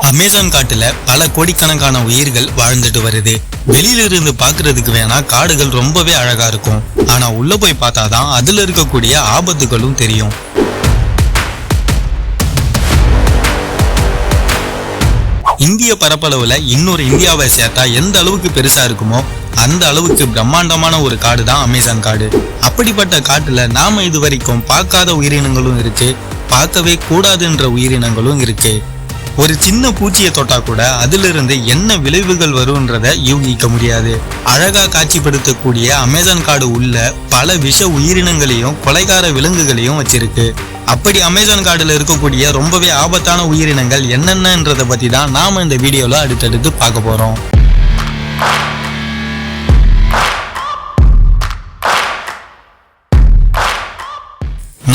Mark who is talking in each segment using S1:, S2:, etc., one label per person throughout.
S1: Amazon காட்டுல பல கோடிக்கணக்கான உயிர்கள் வாழ்ந்துட்டு வருது. வெளியில இருந்து பாக்குறதுக்கு வேணா காடுகள் ரொம்பவே அழகா இருக்கும். ஆனா உள்ள போய் பார்த்தாதான் அதுல இருக்கக்கூடிய ஆபத்துகளும் தெரியும். இந்திய பரப்பளவுல இன்னொரு இந்தியாவை சேர்த்தா எந்த அளவுக்கு பெருசா இருக்குமோ அந்த அளவுக்கு பிரம்மாண்டமான ஒரு காடு தான் அமேசான் காடு. அப்படிப்பட்ட காட்டுல நாம இது வரைக்கும் பார்க்காத உயிரினங்களும் இருக்கு, பார்க்கவே கூடாதுன்ற உயிரினங்களும் இருக்கு. ஒரு சின்ன பூச்சியை தொட்டா கூட அதுல இருந்து என்ன விளைவுகள் வரும்ன்றத யூகிக்க முடியாது. அழகா காட்சிப்படுத்தக்கூடிய அமேசான் காடு உள்ள பல விஷ உயிரினங்களையும் கொலைகார விலங்குகளையும் வச்சிருக்கு. அப்படி அமேசான் காடுல இருக்கக்கூடிய ரொம்பவே ஆபத்தான உயிரினங்கள் என்னென்னன்றத பத்தி தான் நாம இந்த வீடியோல அடுத்தடுத்து பார்க்க போறோம்.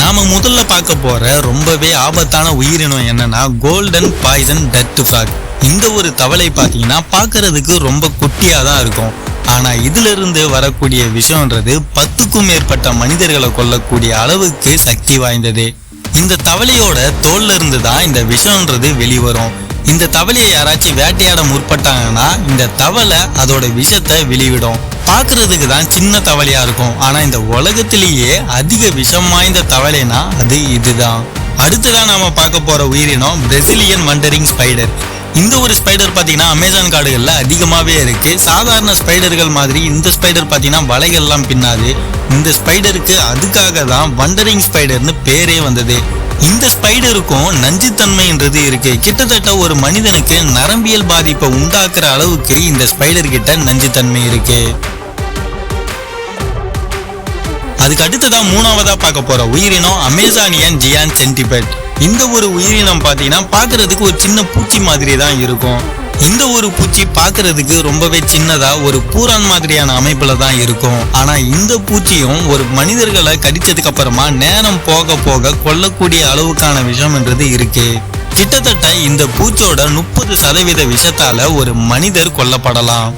S1: நாம முதல்ல பார்க்க போற ரொம்பவே ஆபத்தான உயிரினம் என்னன்னா கோல்டன் பாய்சன் டெத் ஃப்ராக். இந்த ஒரு தவளை பாத்தீங்கன்னா பார்க்கிறதுக்கு ரொம்ப குட்டியா தான் இருக்கும். ஆனா இதுல இருந்து வரக்கூடிய விஷம்ன்றது 10க்கும் மேற்பட்ட மனிதர்களை கொல்லக்கூடிய அளவுக்கு சக்தி வாய்ந்தது. இந்த தவளையோட தோல்ல இருந்து தான் இந்த விஷம்ன்றது வெளிவரும். இந்த தவளையை யாராச்சும் வேட்டையாட முற்பட்டாங்கன்னா இந்த தவளை அதோட விஷத்தை வெளிவிடும். பார்க்கறதுக்கு தான் சின்ன தவளையா இருக்கும், ஆனா இந்த உலகத்திலேயே அதிக விஷம் வாய்ந்த தவளைனா அது இதுதான். அடுத்ததான் நாம பார்க்க போற உயிரினம் பிரசிலியன் வண்டரிங் ஸ்பைடர். இந்த ஒரு ஸ்பைடர் பாத்தீங்கன்னா அமேசான் காடுகள்ல அதிகமாவே இருக்கு. சாதாரண ஸ்பைடர்கள் மாதிரி இந்த ஸ்பைடர் பாத்தீங்கன்னா வலைகள்லாம் பின்னாது. இந்த ஸ்பைடருக்கு அதுக்காக தான் வண்டரிங் ஸ்பைடர்னு பேரே வந்தது. இந்த ஸ்பைடருக்கும் நஞ்சுத்தன்மைன்றது இருக்கு. கிட்டத்தட்ட ஒரு மனிதனுக்கு நரம்பியல் பாதிப்பை உண்டாக்குற அளவுக்கு இந்த ஸ்பைடர் கிட்ட நஞ்சுத்தன்மை இருக்கு. அதுக்கு அடுத்ததான் மூணாவதா பார்க்க போற உயிரினம் அமேசானியன் ஜியான் சென்டிபெட். இந்த ஒரு உயிரினம் பாத்தீங்கன்னா பாக்குறதுக்கு ஒரு சின்ன பூச்சி மாதிரி தான் இருக்கும். இந்த ஒரு பூச்சி பார்க்கறதுக்கு ரொம்பவே சின்னதா ஒரு பூரான் மாதிரியான அமைப்புல தான் இருக்கும். ஆனா இந்த பூச்சியும் ஒரு மனிதர்களை கடிச்சதுக்கு அப்புறமா நேரம் போக போக கொல்லக்கூடிய அளவுக்கான விஷம்ன்றது இருக்கு. கிட்டத்தட்ட இந்த பூச்சோட 30% விஷத்தால ஒரு மனிதர் கொல்லப்படலாம்.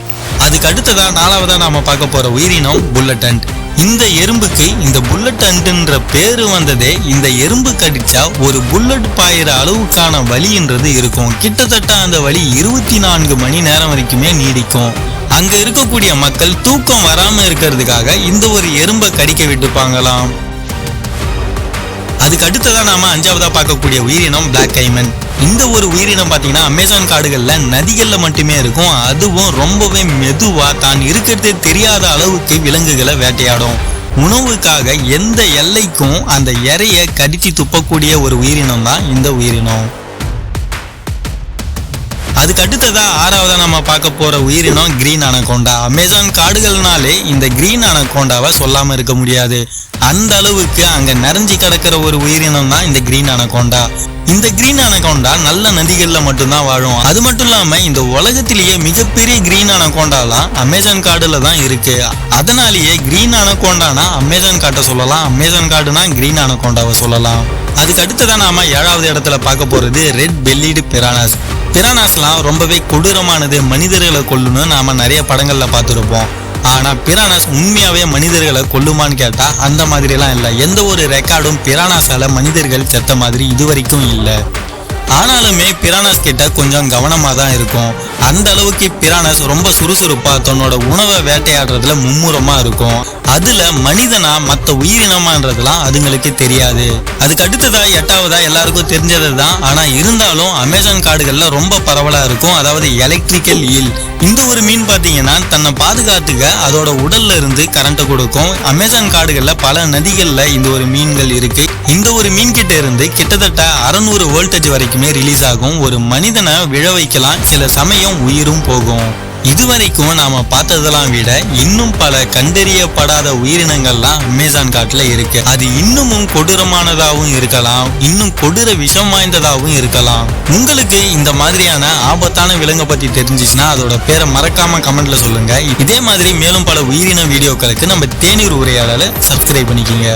S1: அதுக்கு அடுத்ததா நாலாவதா நாம பார்க்க போற உயிரினம் புல்லட் அண்ட். இந்த எறும்புக்கு இந்த புல்லட் அண்டுன்ற பேரு வந்ததே இந்த எறும்பு கடிச்சா ஒரு புல்லட் பாயிற அளவுக்கான வலின்றது இருக்கும். கிட்டத்தட்ட அந்த வலி 24 மணி நேரம் வரைக்குமே நீடிக்கும். அங்க இருக்கக்கூடிய மக்கள் தூக்கம் வராம இருக்கிறதுக்காக இந்த ஒரு எறும்பை கடிக்க விட்டுப்பாங்களாம். அதுக்கு அடுத்ததான் நாம அஞ்சாவதா பார்க்கக்கூடிய உயிரினம் பிளாக் கைமன். இந்த ஒரு உயிரினம் பாத்தீங்கன்னா அமேசான் காடுகள்ல நதிகள்ல மட்டுமே இருக்கும். அதுவும் ரொம்பவே மெதுவா தான் இருக்கிறதே தெரியாத அளவுக்கு விலங்குகளை வேட்டையாடும். உணவுக்காக எந்த எல்லைக்கும் அந்த இறைய கடிச்சு துப்பக்கூடிய ஒரு உயிரினம் தான் இந்த உயிரினம். அதுக்கு அடுத்ததா ஆறாவதா நம்ம பார்க்க போற உயிரினம் கிரீன் அனகோண்டா. அமேசான் காடுகள்னாலே இந்த கிரீன் அனகோண்டாவை சொல்லாம இருக்க முடியாது. அந்த அளவுக்கு அங்க நிறைஞ்சி கிடக்கிற ஒரு உயிரினம் தான் இந்த கிரீன் அனகோண்டா. இந்த கிரீன் அனகோண்டா நல்ல நதிகள்ல மட்டும்தான் வாழும். அது மட்டும் இல்லாம இந்த உலகத்திலேயே மிகப்பெரிய கிரீன் அனகோண்டாலாம் அமேசான் காடுல தான் இருக்கு. அதனாலேயே கிரீன் அனகோண்டானா அமேசான் காட்டை சொல்லலாம், அமேசான் காடுனா கிரீன் அனகோண்டாவை சொல்லலாம். அதுக்கு அடுத்ததான் நாம 7வது இடத்துல பார்க்க போறது ரெட் பெல்லிடு பிரானாஸ். பிரானாஸ்லாம் ரொம்பவே கொடூரமானது, மனிதர்களை கொல்லணும்னு நாம நிறைய படங்கள்ல பார்த்துருப்போம். ஆனா பிரானாஸ் உண்மையாவே மனிதர்களை கொல்லுமான்னு கேட்டா அந்த மாதிரி எல்லாம் இல்லை. எந்த ஒரு ரெக்கார்டும் பிரானாஸால மனிதர்கள் செத்த மாதிரி இதுவரைக்கும் இல்லை. ஆனாலுமே பிரானாஸ் கிட்ட கொஞ்சம் கவனமா தான் இருக்கும். அந்த அளவுக்கு பிரானாஸ் ரொம்ப சுறுசுறுப்பா தன்னோட உணவை வேட்டையாடுறதுல மும்முரமா இருக்கும். அதுல மனிதனா மத்த உயிரினமான்றதுலாம் அதுங்களுக்கு தெரியாது. அதுக்கு அடுத்ததா 8வதா எல்லாருக்கும் தெரிஞ்சது தான், ஆனா இருந்தாலும் அமேசான் காடுகள்ல ரொம்ப பரவலா இருக்கும். அதாவது எலக்ட்ரிக்கல் ஈல். இந்த ஒரு மீன் பாத்தீங்கன்னா தன்னை பாதுகாத்துக்க அதோட உடல்ல இருந்து கரண்ட் கொடுக்கும். அமேசான் காடுகள்ல பல நதிகள்ல இந்த ஒரு மீன்கள் இருக்கு. இந்த ஒரு மீன் கிட்ட இருந்து கிட்டத்தட்ட 600 வோல்டேஜ் வரைக்குமே ரிலீஸ் ஆகும். ஒரு மனிதனை விழ வைக்கலாம், சில சமயம் உயிரும் போகும். இதுவரைக்கும் நாம பார்த்ததெல்லாம் விட இன்னும் பல கண்டறியப்படாத உயிரினங்கள்லாம் அமேசான் காட்டுல இருக்கு. அது இன்னமும் கொடூரமானதாகவும் இருக்கலாம், இன்னும் கொடூர விஷம் வாய்ந்ததாகவும் இருக்கலாம். உங்களுக்கு இந்த மாதிரியான ஆபத்தான விலங்கை பத்தி தெரிஞ்சிச்சுன்னா அதோட பேரை மறக்காம கமெண்ட்ல சொல்லுங்க. இதே மாதிரி மேலும் பல உயிரின வீடியோக்களுக்கு நம்ம தேநீர் உரையாடலை சப்ஸ்கிரைப் பண்ணிக்கோங்க.